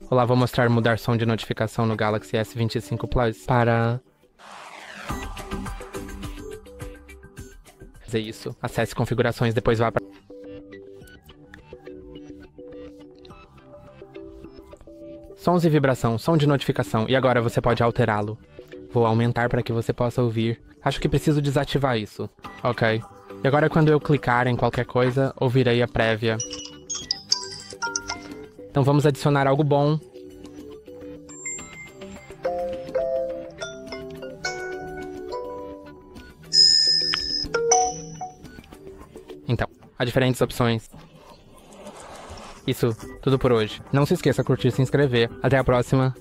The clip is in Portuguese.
Olá, vou mostrar mudar som de notificação no Galaxy S25 Plus para... fazer isso. Acesse configurações, depois vá para... Sons e vibração, som de notificação, e agora você pode alterá-lo. Vou aumentar para que você possa ouvir. Acho que preciso desativar isso. Ok. E agora quando eu clicar em qualquer coisa, ouvirei a prévia. Então vamos adicionar algo bom. Então, há diferentes opções. Isso, tudo por hoje. Não se esqueça de curtir e se inscrever. Até a próxima.